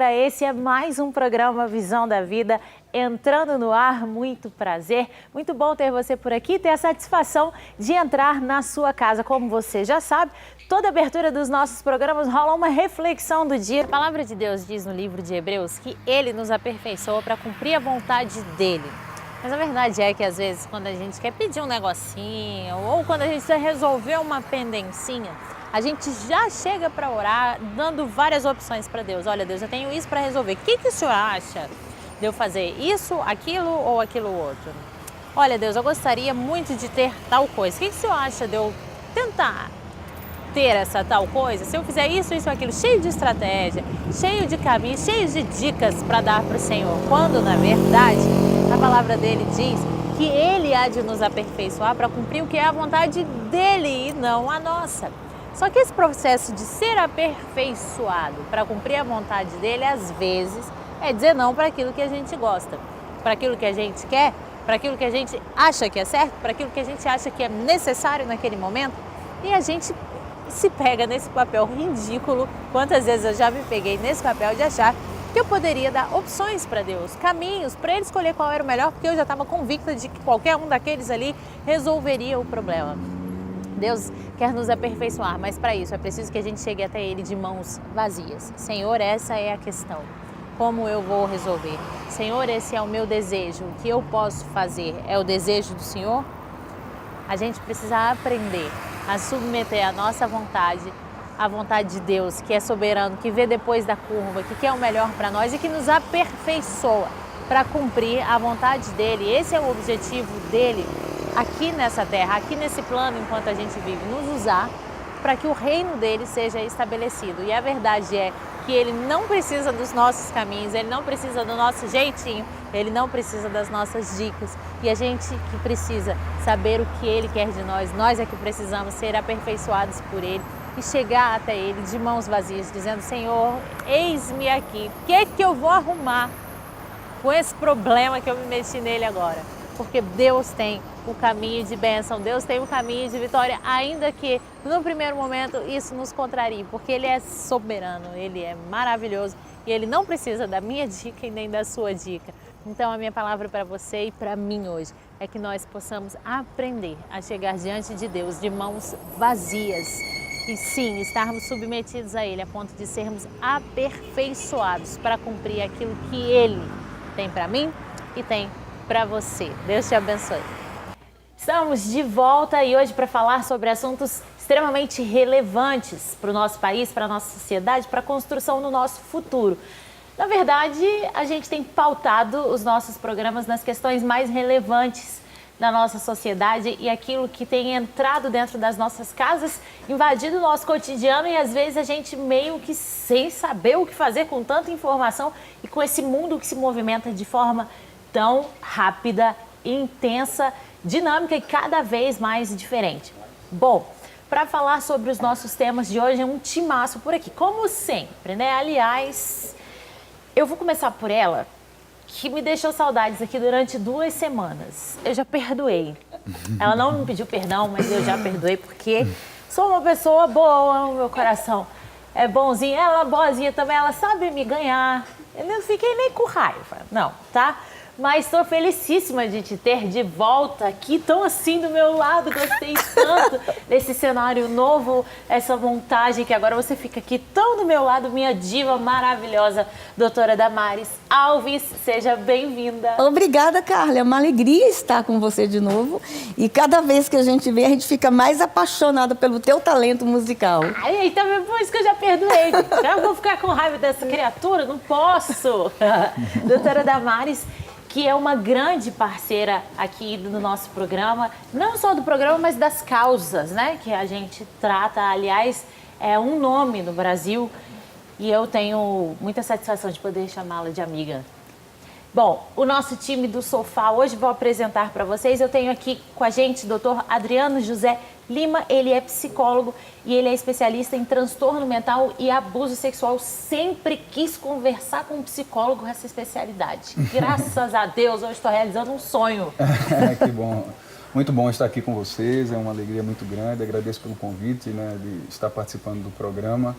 galera, esse é mais um programa Visão da Vida, entrando no ar, muito prazer, muito bom ter você por aqui, ter a satisfação de entrar na sua casa. Como você já sabe, toda abertura dos nossos programas rola uma reflexão do dia. A palavra de Deus diz no livro de Hebreus que Ele nos aperfeiçoa para cumprir a vontade dEle. Mas a verdade é que às vezes quando a gente quer pedir um negocinho ou quando a gente quer resolver uma pendencinha, a gente já chega para orar dando várias opções para Deus. Olha, Deus, eu tenho isso para resolver. O que o Senhor acha de eu fazer isso, aquilo ou aquilo outro? Olha, Deus, eu gostaria muito de ter tal coisa. O que o Senhor acha de eu tentar ter essa tal coisa? Se eu fizer isso, isso, aquilo, cheio de estratégia, cheio de caminhos, cheio de dicas para dar para o Senhor. Quando, na verdade, a palavra dele diz que Ele há de nos aperfeiçoar para cumprir o que é a vontade dEle e não a nossa. Só que esse processo de ser aperfeiçoado para cumprir a vontade dEle, às vezes, é dizer não para aquilo que a gente gosta, para aquilo que a gente quer, para aquilo que a gente acha que é certo, para aquilo que a gente acha que é necessário naquele momento. E a gente se pega nesse papel ridículo. Quantas vezes eu já me peguei nesse papel de achar que eu poderia dar opções para Deus, caminhos para Ele escolher qual era o melhor, porque eu já estava convicta de que qualquer um daqueles ali resolveria o problema. Deus quer nos aperfeiçoar, mas para isso é preciso que a gente chegue até Ele de mãos vazias. Senhor, essa é a questão. Como eu vou resolver? Senhor, esse é o meu desejo. O que eu posso fazer? É o desejo do Senhor? A gente precisa aprender a submeter a nossa vontade à vontade de Deus, que é soberano, que vê depois da curva, que quer o melhor para nós e que nos aperfeiçoa para cumprir a vontade dEle. Esse é o objetivo dEle aqui nessa terra, aqui nesse plano enquanto a gente vive, nos usar para que o reino dEle seja estabelecido. E a verdade é que Ele não precisa dos nossos caminhos, Ele não precisa do nosso jeitinho, Ele não precisa das nossas dicas. E a gente que precisa saber o que Ele quer de nós é que precisamos ser aperfeiçoados por Ele e chegar até Ele de mãos vazias, dizendo: Senhor, eis-me aqui, o que é que eu vou arrumar com esse problema que eu me meti nele agora? Porque Deus tem o caminho de bênção, Deus tem o caminho de vitória, ainda que no primeiro momento isso nos contrarie, porque Ele é soberano, Ele é maravilhoso e Ele não precisa da minha dica e nem da sua dica. Então a minha palavra para você e para mim hoje é que nós possamos aprender a chegar diante de Deus de mãos vazias e sim, estarmos submetidos a Ele a ponto de sermos aperfeiçoados para cumprir aquilo que Ele tem para mim e tem para você. Deus te abençoe. Estamos de volta e hoje para falar sobre assuntos extremamente relevantes para o nosso país, para a nossa sociedade, para a construção do nosso futuro. Na verdade, a gente tem pautado os nossos programas nas questões mais relevantes da nossa sociedade e aquilo que tem entrado dentro das nossas casas, invadido o nosso cotidiano e às vezes a gente meio que sem saber o que fazer com tanta informação e com esse mundo que se movimenta de forma tão rápida, intensa, dinâmica e cada vez mais diferente. Bom, para falar sobre os nossos temas de hoje é um timaço por aqui, como sempre, né? Aliás, eu vou começar por ela, que me deixou saudades aqui durante 2 semanas. Eu já perdoei. Ela não me pediu perdão, mas eu já perdoei porque sou uma pessoa boa, o meu coração é bonzinho. Ela boazinha também, ela sabe me ganhar. Eu não fiquei nem com raiva, não, tá? Mas estou felicíssima de te ter de volta aqui, tão assim do meu lado, gostei tanto desse cenário novo, essa montagem que agora você fica aqui tão do meu lado, minha diva maravilhosa, doutora Damares Alves, seja bem-vinda. Obrigada, Carla, é uma alegria estar com você de novo e cada vez que a gente vê, a gente fica mais apaixonada pelo teu talento musical. Ai, então é por isso que eu já perdoei, já vou ficar com raiva dessa criatura, não posso. Doutora Damares, que é uma grande parceira aqui do nosso programa, não só do programa, mas das causas, né, que a gente trata. Aliás, é um nome no Brasil e eu tenho muita satisfação de poder chamá-la de amiga. Bom, o nosso time do Sofá hoje vou apresentar para vocês. Eu tenho aqui com a gente o Dr. Adriano José Lima, ele é psicólogo e ele é especialista em transtorno mental e abuso sexual. Sempre quis conversar com um psicólogo com essa especialidade. Graças a Deus, hoje estou realizando um sonho. Que bom. Muito bom estar aqui com vocês, é uma alegria muito grande. Agradeço pelo convite, né, de estar participando do programa.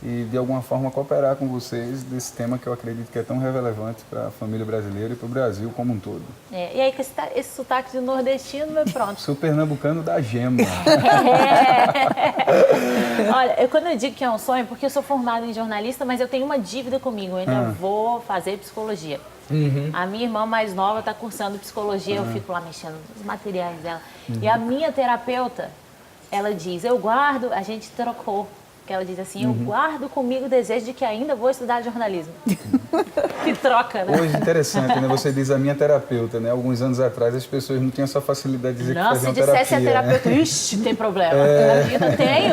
e de alguma forma cooperar com vocês desse tema que eu acredito que é tão relevante para a família brasileira e para o Brasil como um todo. E aí, com esse sotaque de nordestino, pronto. Sou pernambucano da gema. Olha, quando eu digo que é um sonho, porque eu sou formada em jornalista, mas eu tenho uma dívida comigo, eu ainda vou fazer psicologia. A minha irmã mais nova está cursando psicologia, eu fico lá mexendo nos materiais dela. E a minha terapeuta, ela diz, eu guardo, a gente trocou, que ela diz assim, eu guardo comigo o desejo de que ainda vou estudar jornalismo. Que troca, né? Hoje, interessante, né? Você diz a minha terapeuta, né? Alguns anos atrás as pessoas não tinham essa facilidade de dizer que faziam terapia. Não, se dissesse a terapeuta, né? Ixi, tem problema.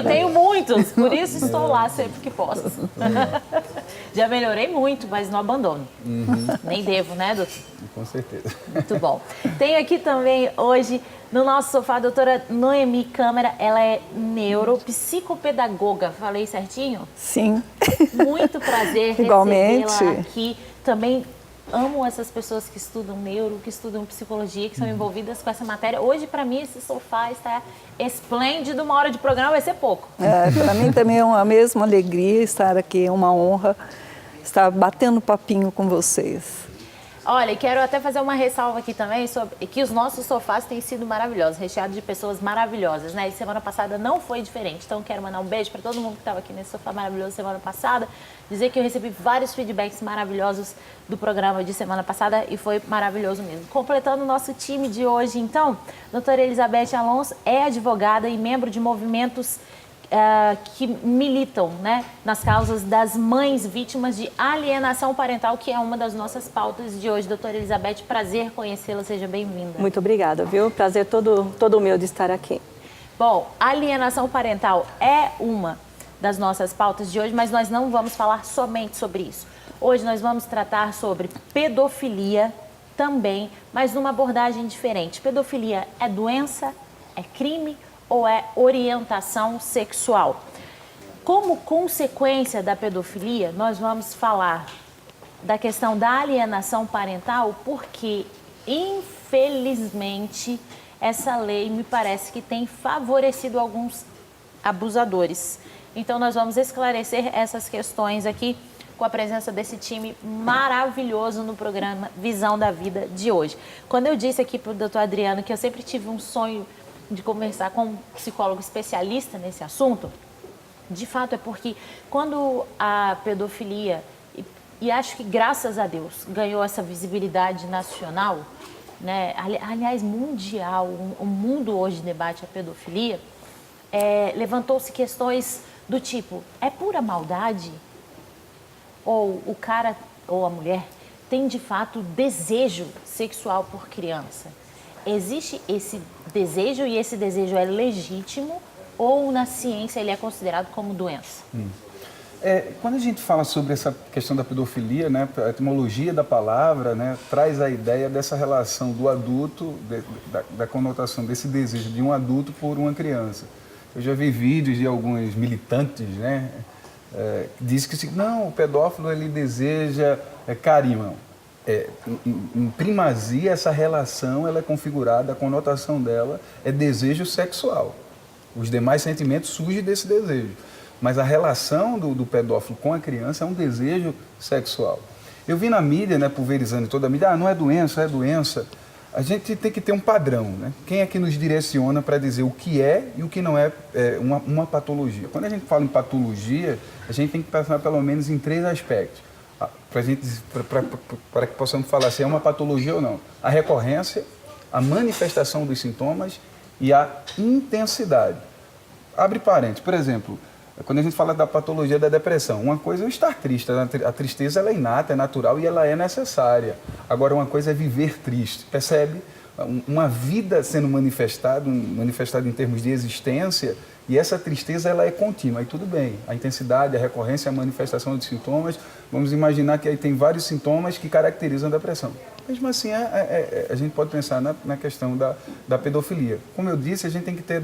Tenho muitos, por isso estou lá sempre que posso. Já melhorei muito, mas não abandono. Nem devo, né, doutor? Com certeza. Muito bom. Tem aqui também hoje no nosso sofá a doutora Noemi Câmara, ela é neuropsicopedagoga. Falei certinho? Sim. Muito prazer recebê-la aqui. Também amo essas pessoas que estudam neuro, que estudam psicologia, que são envolvidas com essa matéria. Hoje, para mim, esse sofá está esplêndido. Uma hora de programa vai ser pouco. Para mim também é uma mesma alegria estar aqui, é uma honra estar batendo papinho com vocês. Olha, quero até fazer uma ressalva aqui também sobre que os nossos sofás têm sido maravilhosos, recheados de pessoas maravilhosas, né? E semana passada não foi diferente. Então, quero mandar um beijo para todo mundo que estava aqui nesse sofá maravilhoso semana passada. Dizer que eu recebi vários feedbacks maravilhosos do programa de semana passada e foi maravilhoso mesmo. Completando o nosso time de hoje, então, doutora Elizabeth Alonso é advogada e membro de movimentos que militam, né, nas causas das mães vítimas de alienação parental, que é uma das nossas pautas de hoje. Doutora Elizabeth, prazer conhecê-la, seja bem-vinda. Muito obrigada, viu? Prazer todo meu de estar aqui. Bom, alienação parental é uma das nossas pautas de hoje, mas nós não vamos falar somente sobre isso. Hoje nós vamos tratar sobre pedofilia também, mas numa abordagem diferente. Pedofilia é doença? É crime? Ou é orientação sexual? Como consequência da pedofilia, nós vamos falar da questão da alienação parental, porque, infelizmente, essa lei me parece que tem favorecido alguns abusadores. Então, nós vamos esclarecer essas questões aqui com a presença desse time maravilhoso no programa Visão da Vida de hoje. Quando eu disse aqui para o doutor Adriano que eu sempre tive um sonho de conversar com um psicólogo especialista nesse assunto, de fato é porque quando a pedofilia, e acho que graças a Deus ganhou essa visibilidade nacional, né, aliás mundial, o mundo hoje debate a pedofilia, levantou-se questões do tipo, é pura maldade? Ou o cara ou a mulher tem de fato desejo sexual por criança? Existe esse desejo e esse desejo é legítimo ou na ciência ele é considerado como doença? Quando a gente fala sobre essa questão da pedofilia, né, a etimologia da palavra, né, traz a ideia dessa relação do adulto, da conotação desse desejo de um adulto por uma criança. Eu já vi vídeos de alguns militantes, né, que dizem que não, o pedófilo ele deseja carinho. Em primazia, essa relação ela é configurada, a conotação dela é desejo sexual. Os demais sentimentos surgem desse desejo. Mas a relação do pedófilo com a criança é um desejo sexual. Eu vi na mídia, né, pulverizando toda a mídia, não é doença, é doença. A gente tem que ter um padrão, né? Quem é que nos direciona para dizer o que é e o que não é, uma patologia? Quando a gente fala em patologia, a gente tem que pensar pelo menos em 3 aspectos. Para que possamos falar se é uma patologia ou não. A recorrência, a manifestação dos sintomas e a intensidade. Abre parênteses, por exemplo, quando a gente fala da patologia da depressão, uma coisa é estar triste, a tristeza ela é inata, é natural e ela é necessária. Agora, uma coisa é viver triste, percebe? Uma vida sendo manifestada em termos de existência, e essa tristeza ela é contínua, aí tudo bem. A intensidade, a recorrência, a manifestação de sintomas, vamos imaginar que aí tem vários sintomas que caracterizam a depressão. Mesmo assim, a gente pode pensar na questão da pedofilia. Como eu disse, a gente tem que ter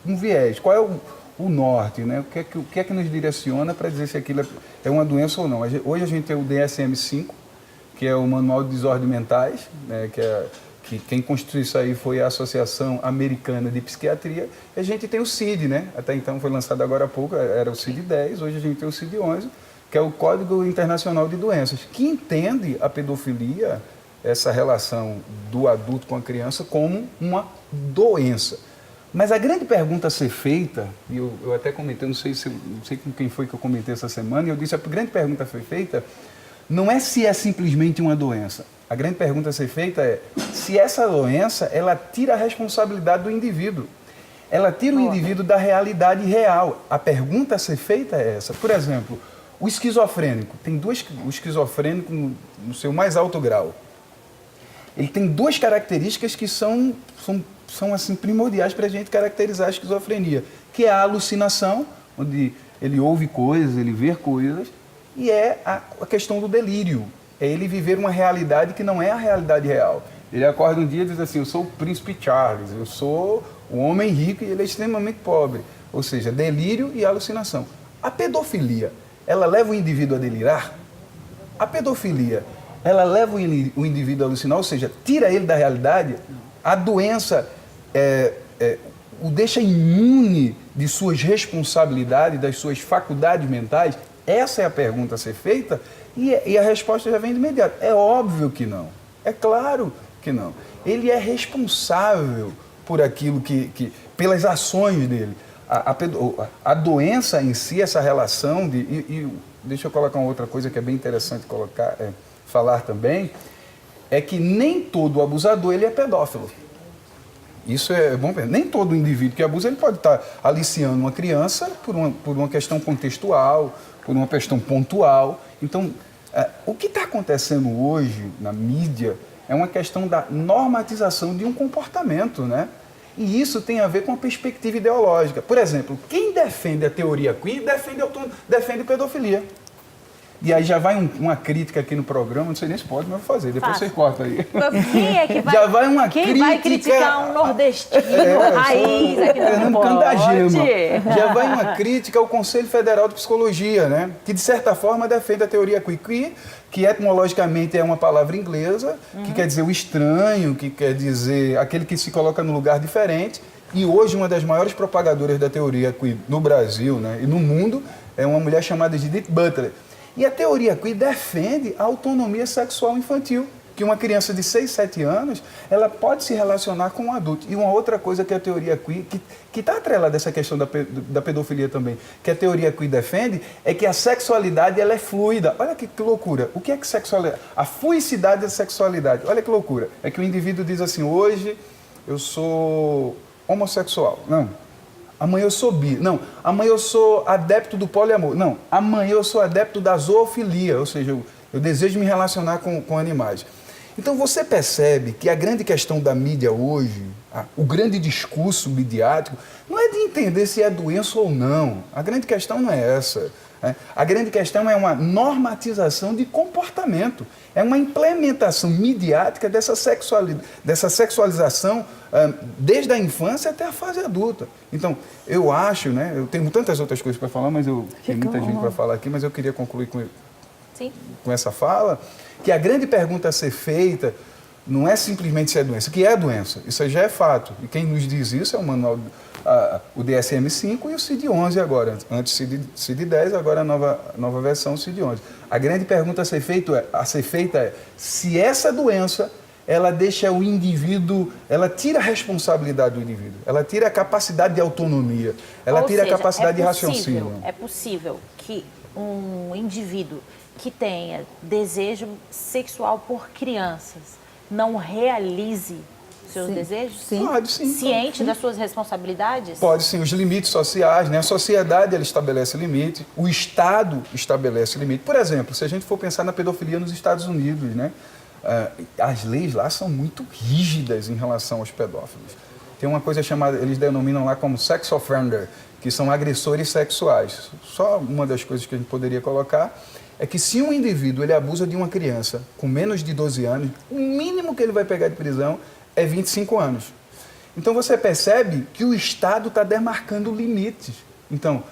um viés. Qual é o norte, né? O que é que nos direciona para dizer se aquilo é uma doença ou não? Hoje a gente tem o DSM-5, que é o Manual de Desordens Mentais, né? que que quem construiu isso aí foi a Associação Americana de Psiquiatria, e a gente tem o CID, né? Até então foi lançado agora há pouco, era o CID-10, hoje a gente tem o CID-11, que é o Código Internacional de Doenças, que entende a pedofilia, essa relação do adulto com a criança, como uma doença. Mas a grande pergunta a ser feita, e eu até comentei, não sei com quem foi que eu comentei essa semana, e eu disse, a grande pergunta a ser feita não é se é simplesmente uma doença. A grande pergunta a ser feita é se essa doença, ela tira a responsabilidade do indivíduo. Ela tira o indivíduo da realidade real. A pergunta a ser feita é essa. Por exemplo, o esquizofrênico. O esquizofrênico no seu mais alto grau. Ele tem duas características que são assim, primordiais para a gente caracterizar a esquizofrenia, que é a alucinação, onde ele ouve coisas, ele vê coisas, e é a questão do delírio. É ele viver uma realidade que não é a realidade real. Ele acorda um dia e diz assim, eu sou o príncipe Charles, eu sou o homem rico e ele é extremamente pobre. Ou seja, delírio e alucinação. A pedofilia, ela leva o indivíduo a delirar? A pedofilia, ela leva o indivíduo a alucinar, ou seja, tira ele da realidade? A doença o deixa imune de suas responsabilidades, das suas faculdades mentais? Essa é a pergunta a ser feita e a resposta já vem de imediato. É óbvio que não. É claro que não. Ele é responsável por aquilo pelas ações dele. A doença em si, essa relação deixa eu colocar uma outra coisa que é bem interessante falar também, é que nem todo abusador ele é pedófilo. Isso é bom ver. Nem todo indivíduo que abusa ele pode estar aliciando uma criança por uma questão contextual, por uma questão pontual. Então, o que está acontecendo hoje na mídia é uma questão da normatização de um comportamento, né? E isso tem a ver com a perspectiva ideológica. Por exemplo, quem defende a teoria queer defende pedofilia. E aí já vai uma crítica aqui no programa, não sei nem se pode, mas vou fazer, depois você corta aí. Quem é que vai, já vai uma quem crítica... vai criticar um nordestino raiz aqui Fernando no Candagema. Já vai uma crítica ao Conselho Federal de Psicologia, né? Que de certa forma defende a teoria queer, que etimologicamente é uma palavra inglesa, que quer dizer o estranho, que quer dizer aquele que se coloca no lugar diferente. E hoje uma das maiores propagadoras da teoria queer no Brasil, né, e no mundo é uma mulher chamada Judith Butler. E a teoria queer defende a autonomia sexual infantil, que uma criança de 6, 7 anos, ela pode se relacionar com um adulto. E uma outra coisa que a teoria queer, que está atrelada a essa questão da pedofilia também, que a teoria queer defende, é que a sexualidade ela é fluida. Olha que loucura. O que é que sexualidade? A fluicidade da sexualidade. Olha que loucura. É que o indivíduo diz assim, hoje eu sou homossexual. Não. Amanhã eu sou bi. Não. Amanhã eu sou adepto do poliamor. Não. Amanhã eu sou adepto da zoofilia, ou seja, eu desejo me relacionar com animais. Então você percebe que a grande questão da mídia hoje, o grande discurso midiático, não é de entender se é doença ou não. A grande questão não é essa. A grande questão é uma normatização de comportamento. É uma implementação midiática dessa sexualização desde a infância até a fase adulta. Então, eu acho, né, eu tenho tantas outras coisas para falar, mas tem muita gente para falar aqui, mas eu queria concluir com essa fala, que a grande pergunta a ser feita não é simplesmente se é doença, que é doença, isso já é fato. E quem nos diz isso é o manual, o DSM-5 e o CID-11 agora, antes CID-10, agora a nova versão CID-11. A grande pergunta a ser feita é se essa doença, ela deixa o indivíduo, ela tira a responsabilidade do indivíduo, ela tira a capacidade de autonomia, ela tira a capacidade de raciocínio. É possível que um indivíduo que tenha desejo sexual por crianças não realize seus desejos? Sim. Pode, sim. Ciente das suas responsabilidades? Pode, sim. Os limites sociais, né? A sociedade ela estabelece limite, o Estado estabelece limite. Por exemplo, se a gente for pensar na pedofilia nos Estados Unidos, né? As leis lá são muito rígidas em relação aos pedófilos. Tem uma coisa chamada, eles denominam lá como sex offender, que são agressores sexuais. Só uma das coisas que a gente poderia colocar é que se um indivíduo ele abusa de uma criança com menos de 12 anos, o mínimo que ele vai pegar de prisão é 25 anos. Então você percebe que o Estado está demarcando limites. Então,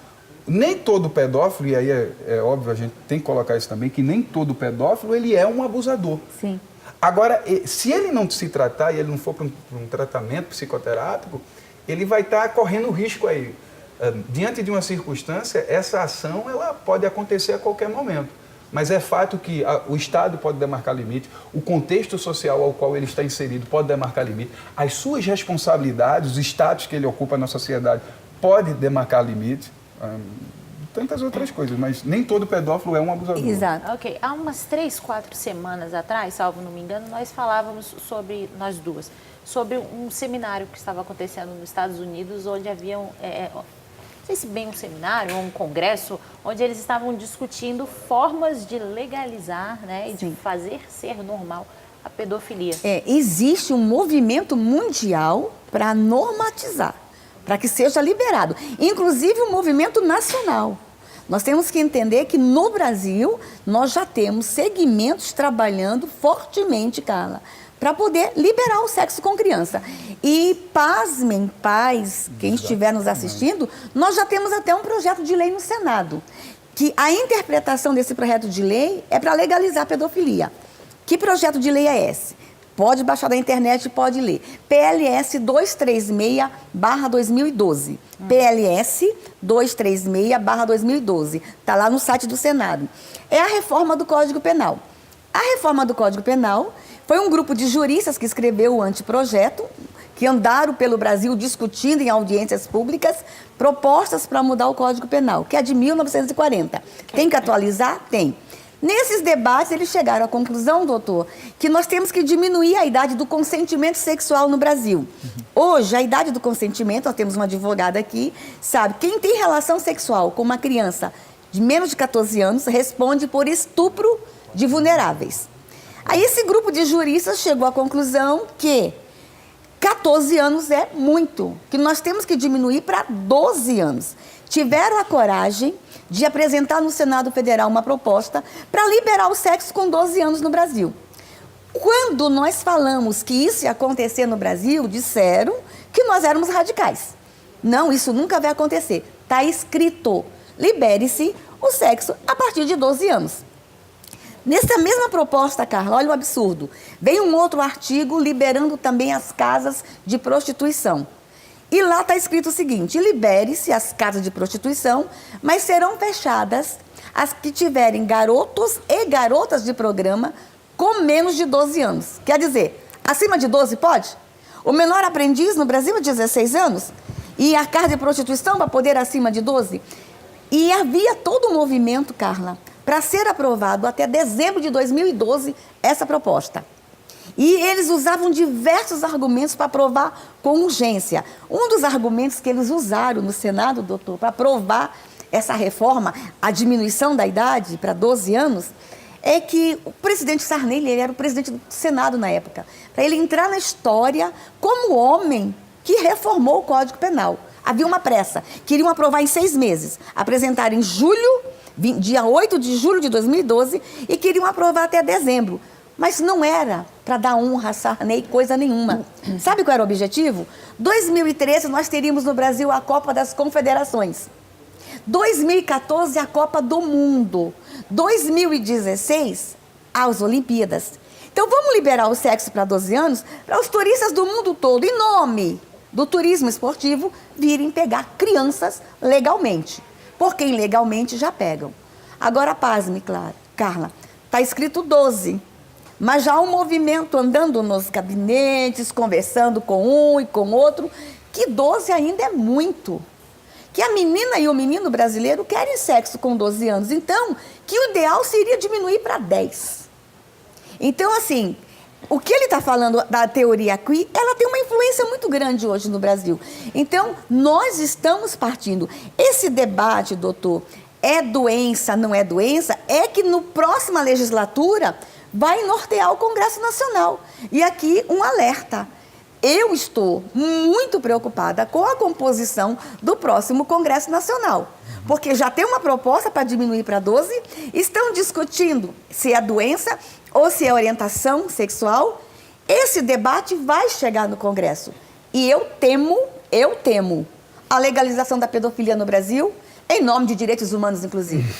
nem todo pedófilo, e aí é óbvio, a gente tem que colocar isso também, que nem todo pedófilo ele é um abusador. Sim. Agora, se ele não se tratar e ele não for para um tratamento psicoterápico, ele vai estar correndo risco aí. Diante de uma circunstância, essa ação ela pode acontecer a qualquer momento. Mas é fato que o Estado pode demarcar limite, o contexto social ao qual ele está inserido pode demarcar limite, as suas responsabilidades, o status que ele ocupa na sociedade pode demarcar limite, tantas outras coisas, mas nem todo pedófilo é um abusador. Exato. Ok, há umas 3, 4 semanas atrás, salvo não me engano, nós falávamos sobre, nós duas, sobre um seminário que estava acontecendo nos Estados Unidos, onde havia não sei se bem um seminário ou um congresso, onde eles estavam discutindo formas de legalizar, né, e de fazer ser normal a pedofilia. Existe um movimento mundial para normatizar, para que seja liberado, inclusive um movimento nacional. Nós temos que entender que no Brasil nós já temos segmentos trabalhando fortemente, Carla, para poder liberar o sexo com criança. E pasmem, pais, quem estiver nos assistindo, nós já temos até um projeto de lei no Senado, que a interpretação desse projeto de lei é para legalizar a pedofilia. Que projeto de lei é esse? Pode baixar da internet e pode ler. PLS 236/2012. PLS 236/2012. Está lá no site do Senado. É a reforma do Código Penal. A reforma do Código Penal foi um grupo de juristas que escreveu o anteprojeto, que andaram pelo Brasil discutindo em audiências públicas propostas para mudar o Código Penal, que é de 1940. Tem que atualizar? Tem. Nesses debates, eles chegaram à conclusão, doutor, que nós temos que diminuir a idade do consentimento sexual no Brasil. Hoje, a idade do consentimento, nós temos uma advogada aqui, sabe, quem tem relação sexual com uma criança de menos de 14 anos responde por estupro de vulneráveis. Aí esse grupo de juristas chegou à conclusão que 14 anos é muito, que nós temos que diminuir para 12 anos. Tiveram a coragem de apresentar no Senado Federal uma proposta para liberar o sexo com 12 anos no Brasil. Quando nós falamos que isso ia acontecer no Brasil, disseram que nós éramos radicais. Não, isso nunca vai acontecer. Está escrito, libere-se o sexo a partir de 12 anos. Nessa mesma proposta, Carla, olha o absurdo, vem um outro artigo liberando também as casas de prostituição. E lá está escrito o seguinte, libere-se as casas de prostituição, mas serão fechadas as que tiverem garotos e garotas de programa com menos de 12 anos. Quer dizer, acima de 12 pode? O menor aprendiz no Brasil é 16 anos e a casa de prostituição para poder acima de 12. E havia todo um movimento, Carla, para ser aprovado até dezembro de 2012 essa proposta. E eles usavam diversos argumentos para aprovar com urgência. Um dos argumentos que eles usaram no Senado, doutor, para aprovar essa reforma, a diminuição da idade para 12 anos, é que o presidente Sarney, ele era o presidente do Senado na época, para ele entrar na história como homem que reformou o Código Penal. Havia uma pressa, queriam aprovar em 6 meses, apresentar em julho, dia 8 de julho de 2012, e queriam aprovar até dezembro. Mas não era para dar honra a Sarney, coisa nenhuma. Sabe qual era o objetivo? 2013 nós teríamos no Brasil a Copa das Confederações. 2014 a Copa do Mundo. 2016 as Olimpíadas. Então vamos liberar o sexo para 12 anos para os turistas do mundo todo, em nome do turismo esportivo, virem pegar crianças legalmente. Porque ilegalmente já pegam. Agora, pasme, Carla, está escrito 12. Mas já há um movimento andando nos gabinetes, conversando com um e com outro, que 12 ainda é muito. Que a menina e o menino brasileiro querem sexo com 12 anos. Então, que o ideal seria diminuir para 10. Então, assim, o que ele está falando da teoria aqui, ela tem uma influência muito grande hoje no Brasil. Então, nós estamos partindo. Esse debate, doutor, é doença, não é doença? É que no próxima legislatura vai nortear o Congresso Nacional. E aqui um alerta. Eu estou muito preocupada com a composição do próximo Congresso Nacional. Porque já tem uma proposta para diminuir para 12, estão discutindo se é doença ou se é orientação sexual. Esse debate vai chegar no Congresso. E eu temo a legalização da pedofilia no Brasil Em nome de direitos humanos, inclusive.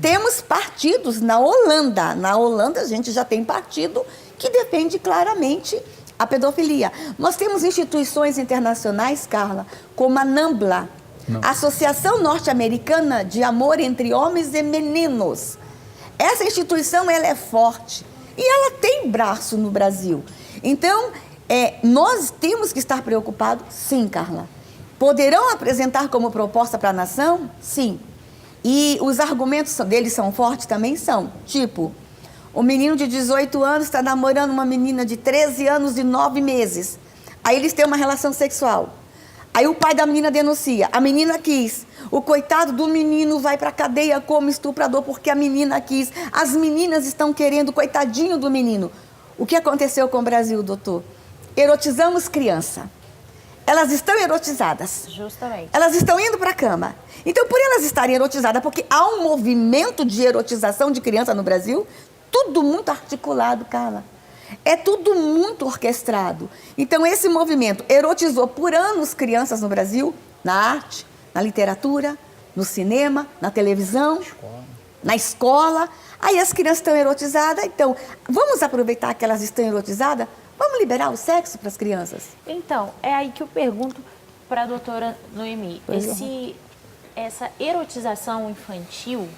Temos partidos na Holanda. Na Holanda, a gente já tem partido que defende claramente a pedofilia. Nós temos instituições internacionais, Carla, como a NAMBLA, Associação Norte-Americana de Amor entre Homens e Meninos. Essa instituição, ela é forte e ela tem braço no Brasil. Então, nós temos que estar preocupados, sim, Carla. Poderão apresentar como proposta para a nação? Sim. E os argumentos deles são fortes? Também são. Tipo, o menino de 18 anos está namorando uma menina de 13 anos e 9 meses. Aí eles têm uma relação sexual. Aí o pai da menina denuncia. A menina quis. O coitado do menino vai para a cadeia como estuprador porque a menina quis. As meninas estão querendo, coitadinho do menino. O que aconteceu com o Brasil, doutor? Erotizamos criança. Elas estão erotizadas. Justamente. Elas estão indo para a cama. Então, por elas estarem erotizadas, porque há um movimento de erotização de criança no Brasil, tudo muito articulado, Carla. É tudo muito orquestrado. Então, esse movimento erotizou por anos crianças no Brasil, na arte, na literatura, no cinema, na televisão, na escola. Aí as crianças estão erotizadas. Então, vamos aproveitar que elas estão erotizadas? Vamos liberar o sexo para as crianças? Então, é aí que eu pergunto para a doutora Noemi. Essa erotização infantil,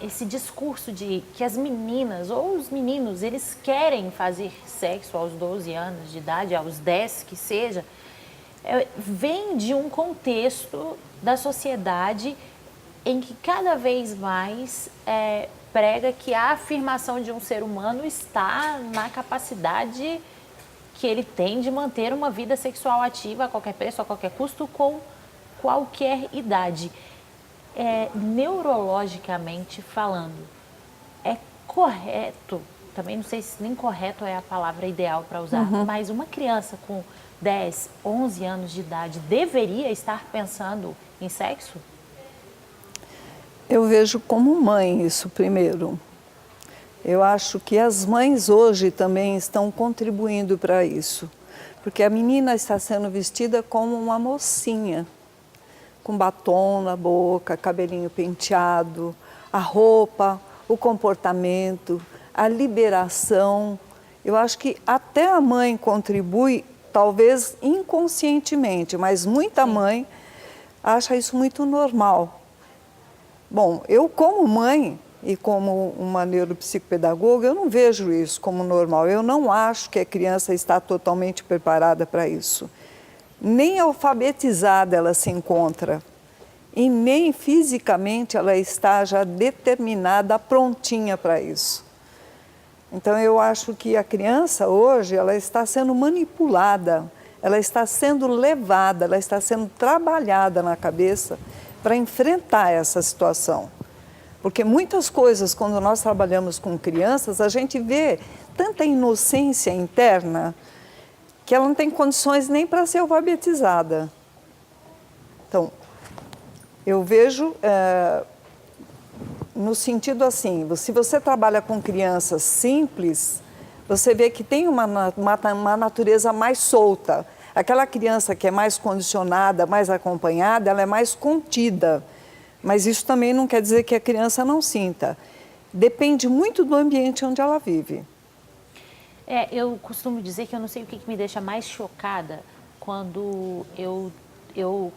esse discurso de que as meninas ou os meninos, eles querem fazer sexo aos 12 anos de idade, aos 10 que seja, vem de um contexto da sociedade em que cada vez mais prega que a afirmação de um ser humano está na capacidade que ele tem de manter uma vida sexual ativa a qualquer preço, a qualquer custo, com qualquer idade. Neurologicamente falando, é correto, também não sei se nem correto é a palavra ideal para usar, mas uma criança com 10, 11 anos de idade deveria estar pensando em sexo? Eu vejo como mãe isso primeiro. Eu acho que as mães hoje também estão contribuindo para isso. Porque a menina está sendo vestida como uma mocinha, com batom na boca, cabelinho penteado, a roupa, o comportamento, a liberação. Eu acho que até a mãe contribui, talvez inconscientemente, mas muita mãe acha isso muito normal. Bom, eu como mãe e como uma neuropsicopedagoga, eu não vejo isso como normal. Eu não acho que a criança está totalmente preparada para isso. Nem alfabetizada ela se encontra e nem fisicamente ela está já determinada, prontinha para isso. Então eu acho que a criança hoje, ela está sendo manipulada, ela está sendo levada, ela está sendo trabalhada na cabeça para enfrentar essa situação. Porque muitas coisas, quando nós trabalhamos com crianças, a gente vê tanta inocência interna que ela não tem condições nem para ser alfabetizada. Então, eu vejo no sentido assim, se você trabalha com crianças simples, você vê que tem uma natureza mais solta. Aquela criança que é mais condicionada, mais acompanhada, ela é mais contida. Mas isso também não quer dizer que a criança não sinta. Depende muito do ambiente onde ela vive. Eu costumo dizer que eu não sei o que me deixa mais chocada quando eu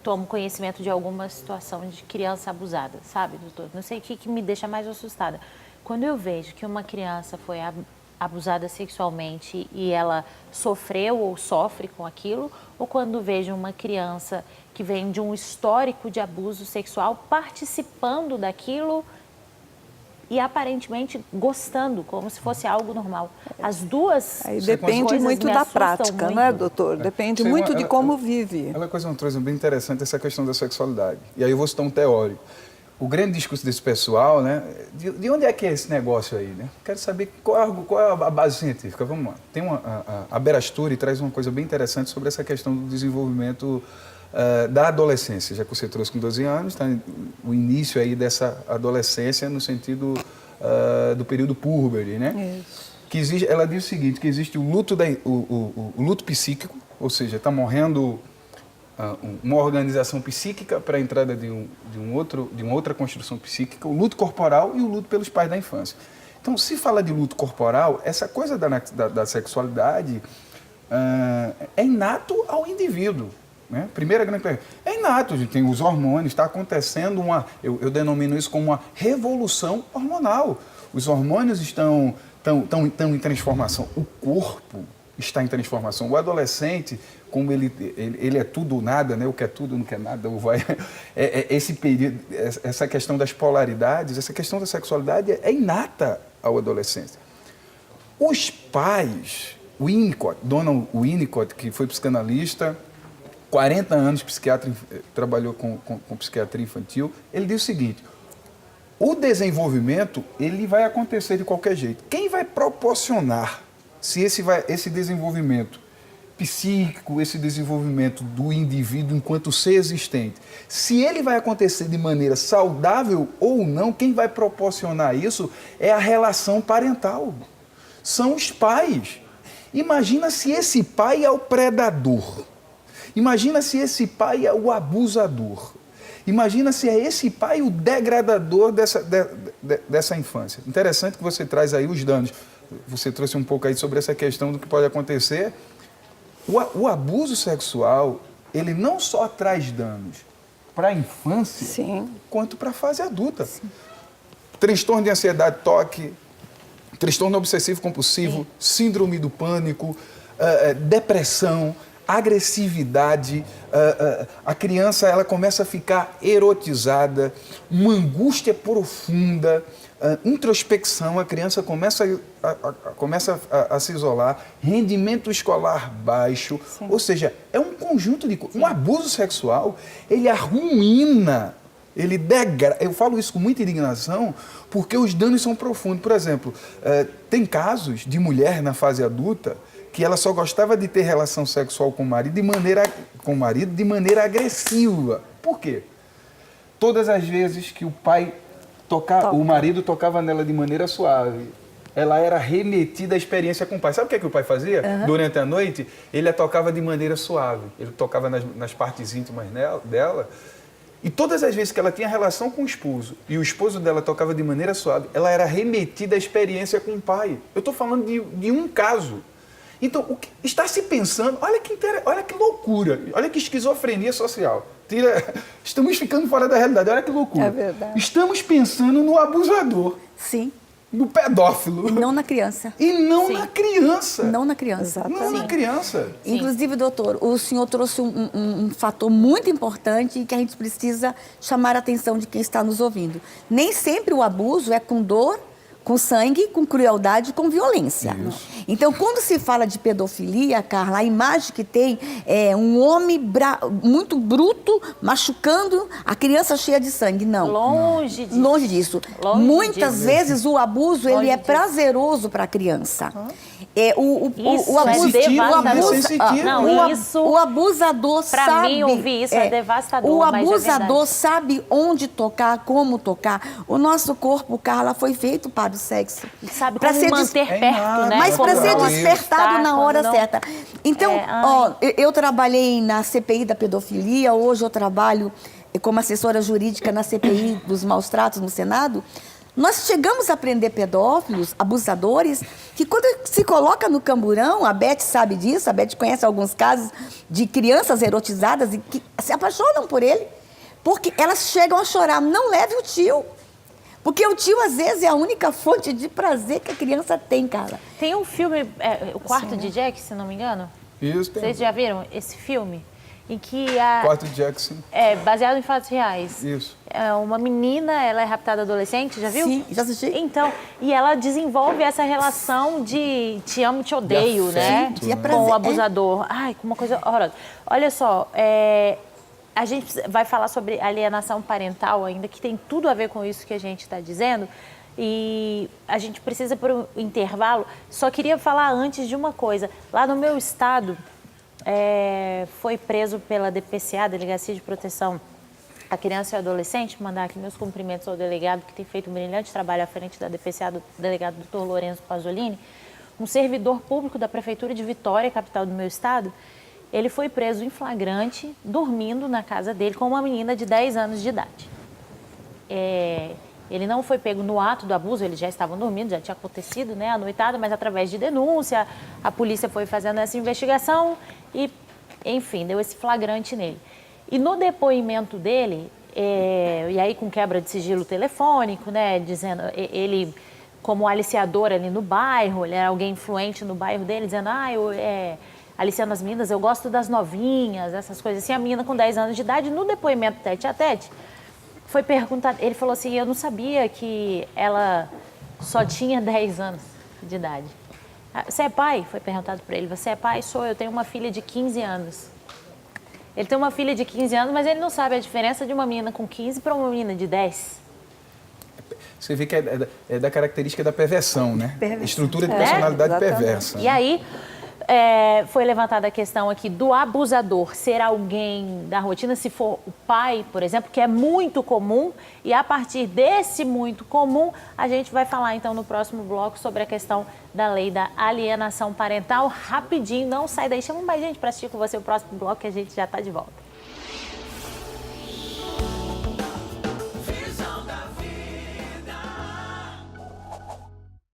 tomo conhecimento de alguma situação de criança abusada, sabe, doutor? Não sei o que me deixa mais assustada. Quando eu vejo que uma criança foi abusada sexualmente e ela sofreu ou sofre com aquilo, ou quando vejo uma criança que vem de um histórico de abuso sexual participando daquilo e aparentemente gostando, como se fosse algo normal. As duas Aí depende muito da prática, muito. Né, doutor? Depende muito de como vive. Ela trouxe bem interessante essa questão da sexualidade. E aí eu vou citar um teórico. O grande discurso desse pessoal, né? De onde é que é esse negócio aí, né? Quero saber qual é a base científica. Vamos lá. Tem a Berasturi traz uma coisa bem interessante sobre essa questão do desenvolvimento da adolescência, já que você trouxe com 12 anos, tá o início aí dessa adolescência no sentido do período púrbere, né? Isso. Que existe, ela diz o seguinte, que existe o luto, o luto psíquico, ou seja, está morrendo uma organização psíquica para a entrada de uma outra construção psíquica, o luto corporal e o luto pelos pais da infância. Então, se fala de luto corporal, essa coisa da sexualidade é inato ao indivíduo. Né? Primeira grande pergunta. É inato, a gente tem os hormônios, está acontecendo eu denomino isso como uma revolução hormonal. Os hormônios estão em transformação, o corpo está em transformação. O adolescente, como ele é tudo ou nada, né? O que é tudo não quer nada, ou vai. Esse período, essa questão das polaridades, essa questão da sexualidade é inata ao adolescente. Os pais, Donald Winnicott, que foi psicanalista, 40 anos psiquiatra, trabalhou com psiquiatria infantil, ele diz o seguinte: o desenvolvimento ele vai acontecer de qualquer jeito. Quem vai proporcionar se esse desenvolvimento psíquico, esse desenvolvimento do indivíduo enquanto ser existente, se ele vai acontecer de maneira saudável ou não, quem vai proporcionar isso é a relação parental. São os pais. Imagina se esse pai é o predador. Imagina se esse pai é o abusador. Imagina se é esse pai o degradador dessa infância. Interessante que você traz aí os danos. Você trouxe um pouco aí sobre essa questão do que pode acontecer. O abuso sexual, ele não só traz danos para a infância, sim, quanto para a fase adulta. Sim. Transtorno de ansiedade, toque, transtorno obsessivo compulsivo, sim, síndrome do pânico, depressão, agressividade, a criança ela começa a ficar erotizada, uma angústia profunda, introspecção, a criança começa a se isolar, rendimento escolar baixo, sim, ou seja, é um conjunto de coisas. Um abuso sexual, ele arruína, ele degrada. Eu falo isso com muita indignação, porque os danos são profundos. Por exemplo, tem casos de mulher na fase adulta que ela só gostava de ter relação sexual com o marido de maneira agressiva. Por quê? Todas as vezes que o marido tocava nela de maneira suave, ela era remetida à experiência com o pai. Sabe o que o pai fazia? Durante a noite, ele a tocava de maneira suave. Ele tocava nas partes íntimas dela. E todas as vezes que ela tinha relação com o esposo e o esposo dela tocava de maneira suave, ela era remetida à experiência com o pai. Eu estou falando de um caso. Então, o que está se pensando, olha que loucura, olha que esquizofrenia social. Estamos ficando fora da realidade, olha que loucura. É verdade. Estamos pensando no abusador. Sim. No pedófilo. E não na criança. E não sim, na criança. Não na criança. Exatamente. Não na criança. Sim. Inclusive, doutor, o senhor trouxe um fator muito importante que a gente precisa chamar a atenção de quem está nos ouvindo. Nem sempre o abuso é com dor, com sangue, com crueldade, com violência. Isso. Então, quando se fala de pedofilia, Carla, a imagem que tem é um homem muito bruto, machucando a criança cheia de sangue. Não. Longe disso. Longe disso. Muitas vezes o abuso ele é prazeroso para a criança. O abusador sabe... Para mim, ouvir isso é devastador. O abusador sabe onde tocar, como tocar. O nosso corpo, Carla, foi feito para o sexo. Sabe como manter perto, né? Mas para ser despertado na hora certa. Então, eu trabalhei na CPI da pedofilia, hoje eu trabalho como assessora jurídica na CPI dos maus tratos no Senado. Nós chegamos a prender pedófilos, abusadores, que quando se coloca no camburão, a Beth sabe disso, a Beth conhece alguns casos de crianças erotizadas e que se apaixonam por ele, porque elas chegam a chorar, não leve o tio. Porque o tio, às vezes, é a única fonte de prazer que a criança tem, cara. Tem um filme, O Quarto de Jack, se não me engano. Isso, tem. Vocês já viram esse filme? Em que Quarto de Jackson. É baseado em fatos reais. Isso. É uma menina, ela é raptada adolescente, já viu? Sim, já assisti. Então, e ela desenvolve essa relação de te amo, te odeio, de afeto, né? Com o abusador. Ai, com uma coisa horrorosa. Olha só, a gente vai falar sobre alienação parental ainda, que tem tudo a ver com isso que a gente está dizendo. E a gente precisa por um intervalo. Só queria falar antes de uma coisa. Lá no meu estado... foi preso pela DPCA, Delegacia de Proteção à Criança e Adolescente, mandar aqui meus cumprimentos ao delegado que tem feito um brilhante trabalho à frente da DPCA, do delegado Dr. Lourenço Pasolini, um servidor público da Prefeitura de Vitória, capital do meu estado, ele foi preso em flagrante, dormindo na casa dele com uma menina de 10 anos de idade. Ele não foi pego no ato do abuso, eles já estavam dormindo, já tinha acontecido, né, a noitada, mas através de denúncia, a polícia foi fazendo essa investigação e, enfim, deu esse flagrante nele. E no depoimento dele, e aí com quebra de sigilo telefônico, né, dizendo, ele como aliciador ali no bairro, ele era alguém influente no bairro dele, dizendo, aliciando as meninas, eu gosto das novinhas, essas coisas assim, a menina com 10 anos de idade, no depoimento tete a tete, foi perguntado, ele falou assim, eu não sabia que ela só tinha 10 anos de idade. Você é pai? Foi perguntado para ele, você é pai? Sou, eu tenho uma filha de 15 anos. Ele tem uma filha de 15 anos, mas ele não sabe a diferença de uma menina com 15 para uma menina de 10. Você vê que é da característica da perversão, né? Perversão. Estrutura de personalidade exatamente. perversa. E aí, foi levantada a questão aqui do abusador ser alguém da rotina, se for o pai, por exemplo, que é muito comum, e a partir desse muito comum, a gente vai falar então no próximo bloco sobre a questão da lei da alienação parental. Rapidinho, não sai daí, chama mais gente para assistir com você o próximo bloco que a gente já está de volta.